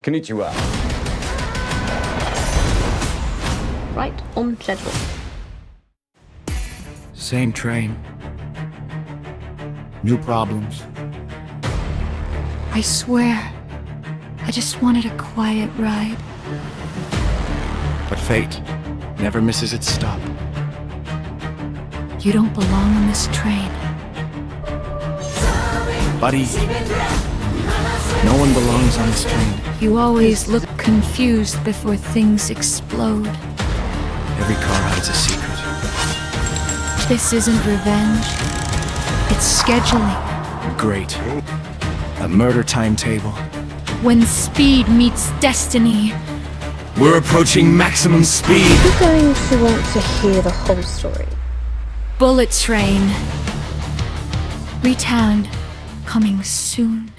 Konnichiwa. Right on schedule. Same train. New problems. I swear, I just wanted a quiet ride. But fate never misses its stop. You don't belong on this train. Buddy, no one belongs on this train. You always look confused before things explode. Every car hides a secret. This isn't revenge. It's scheduling. Great. A murder timetable. When speed meets destiny. We're approaching maximum speed. You're going to want to hear the whole story. Bullet Train. Retown. Coming soon.